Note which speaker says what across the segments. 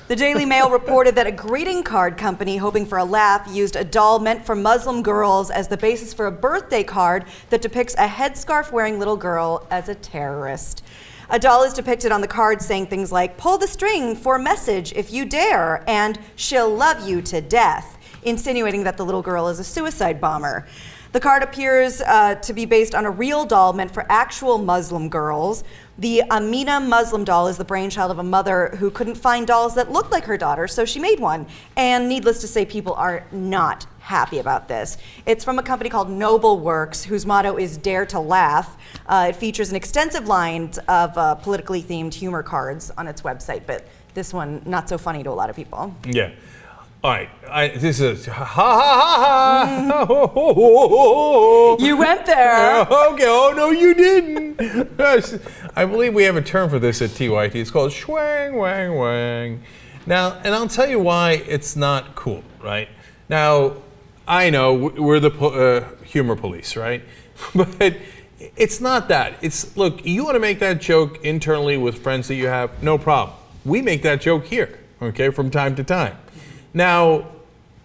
Speaker 1: The Daily Mail reported that a greeting card company hoping for a laugh used a doll meant for Muslim girls as the basis for a birthday card that depicts a headscarf-wearing little girl as a terrorist. A doll is depicted on the card saying things like, "Pull the string for a message if you dare," and "She'll love you to death," insinuating that the little girl is a suicide bomber. The card appears to be based on a real doll meant for actual Muslim girls. The Aamina Muslim doll is the brainchild of a mother who couldn't find dolls that looked like her daughter, so she made one. And needless to say, people are not happy about this. It's from a company called Noble Works, whose motto is "Dare to Laugh." It features an extensive line of politically themed humor cards on its website, but this one, not so funny to a lot of people.
Speaker 2: Yeah. All right, this is ha ha ha ha.
Speaker 1: You went there.
Speaker 2: Okay, oh no you didn't. I believe we have a term for this at TYT. It's called schwang wang wang. Now, and I'll tell you why it's not cool, right? Now, I know we're the humor police, right? But it's not that. It's, look, you want to make that joke internally with friends that you have, no problem. We make that joke here, okay, from time to time. Now,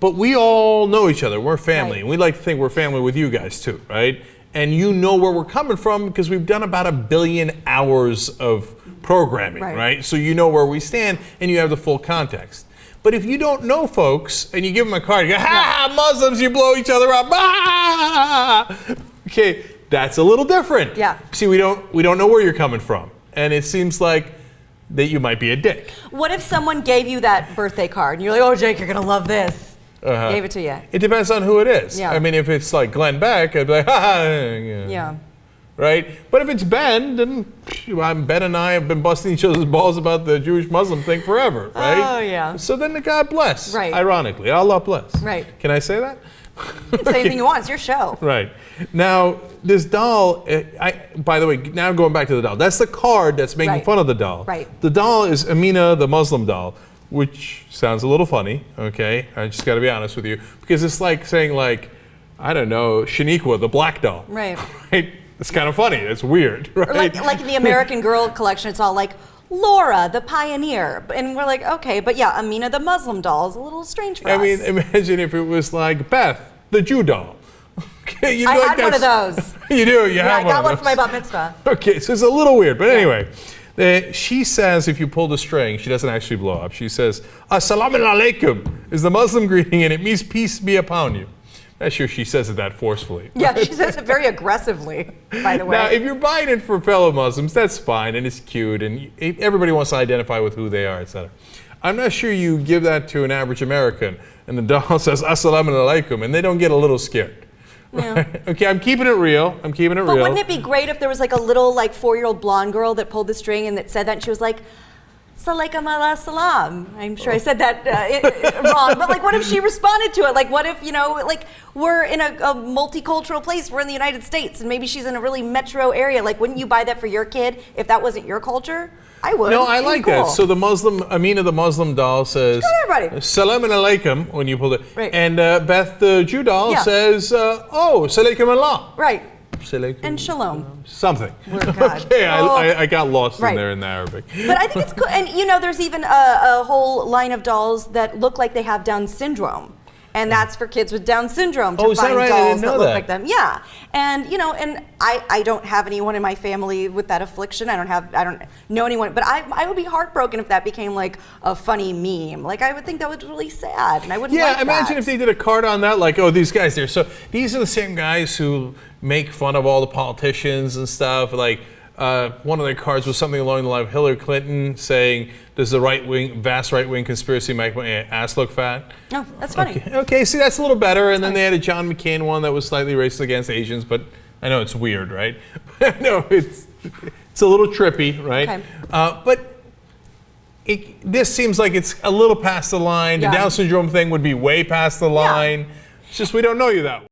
Speaker 2: but we all know each other. We're family.
Speaker 1: Right.
Speaker 2: And we like to think we're family with you guys too, right? And you know where we're coming from because we've done about 1 billion hours of programming, right? So you know where we stand and you have the full context. But if you don't know folks and you give them a card, you go, "Ha, Muslims, you blow each other up." Ah! Okay, that's a little different.
Speaker 1: Yeah.
Speaker 2: See, we don't know where you're coming from. And it seems like that you might be a dick.
Speaker 1: What if someone gave you that birthday card and you're like, "Oh, Jake, you're gonna love this." Gave it to you.
Speaker 2: It depends on who it is.
Speaker 1: Yeah.
Speaker 2: I mean, if it's like Glenn Beck, I'd be like, "Ha."
Speaker 1: Yeah.
Speaker 2: Right? But if it's Ben, then Ben and I have been busting each other's balls about the Jewish-Muslim thing forever, right?
Speaker 1: Oh, yeah.
Speaker 2: So then the God bless.
Speaker 1: Right.
Speaker 2: Ironically, Allah bless.
Speaker 1: Right.
Speaker 2: Can I say that?
Speaker 1: You can say anything you want. It's your show.
Speaker 2: Right. Now, this doll, by the way, now going back to the doll, that's the card that's making fun of the doll.
Speaker 1: Right.
Speaker 2: The doll is Aamina the Muslim doll, which sounds a little funny, okay? I just got to be honest with you. Because it's like saying, like, I don't know, Shaniqua, the black doll.
Speaker 1: Right.
Speaker 2: Right? It's kind of funny. It's weird, right?
Speaker 1: Or like in the American Girl collection, it's all like, "Laura, the pioneer." And we're like, okay, but yeah, Aamina the Muslim doll is a little strange for us.
Speaker 2: I mean, imagine if it was like Beth, the Jew doll. Okay,
Speaker 1: I had one of those.
Speaker 2: You do? You
Speaker 1: Yeah,
Speaker 2: have
Speaker 1: I
Speaker 2: one
Speaker 1: got
Speaker 2: of
Speaker 1: one
Speaker 2: those.
Speaker 1: for my bat mitzvah.
Speaker 2: Okay, so it's a little weird, but anyway. She says if you pull the string, she doesn't actually blow up. She says, "Assalamu alaikum" is the Muslim greeting, and it means peace be upon you. Not sure she says it that forcefully.
Speaker 1: Yeah, she says it very aggressively, by the way.
Speaker 2: Now, if you're buying it for fellow Muslims, that's fine, and it's cute, and everybody wants to identify with who they are, etc. I'm not sure you give that to an average American, and the doll says, "Assalamu alaikum," and they don't get a little scared.
Speaker 1: Yeah.
Speaker 2: Okay, I'm keeping it real. I'm keeping it real.
Speaker 1: But wouldn't it be great if there was like a little 4-year-old blonde girl that pulled the string and that said that, and she was like, "Salaikum ala salam." I'm sure I said that wrong, but what if she responded to it? What if, we're in a multicultural place, we're in the United States, and maybe she's in a really metro area. Wouldn't you buy that for your kid if that wasn't your culture? I would.
Speaker 2: No, I like that. So the Aamina the Muslim doll says, "Salaam alaikum" when you pull it.
Speaker 1: Right.
Speaker 2: And Beth the Jew doll says, "Oh, salaikum Allah."
Speaker 1: Right.
Speaker 2: Salaikum.
Speaker 1: And shalom.
Speaker 2: Something.
Speaker 1: God.
Speaker 2: Okay, I got lost in there in the Arabic.
Speaker 1: But I think it's cool. And there's even a whole line of dolls that look like they have Down syndrome. And that's for kids with Down syndrome to find dolls that look like them. Yeah. And and I don't have anyone in my family with that affliction. I don't know anyone, but I would be heartbroken if that became a funny meme. I would think that was really sad, and I wouldn't like that.
Speaker 2: Yeah, imagine if they did a card on that, oh, these guys there. So these are the same guys who make fun of all the politicians and stuff. One of their cards was something along the line of Hillary Clinton saying, "Does the vast right-wing conspiracy make my ass look fat?"
Speaker 1: No, that's funny.
Speaker 2: Okay, see, that's a little better. And then they had a John McCain one that was slightly racist against Asians, but I know it's weird, right? No, it's a little trippy, right?
Speaker 1: Okay.
Speaker 2: But this seems like it's a little past the line.
Speaker 1: Yeah.
Speaker 2: The Down syndrome thing would be way past the line. It's just we don't know you that well.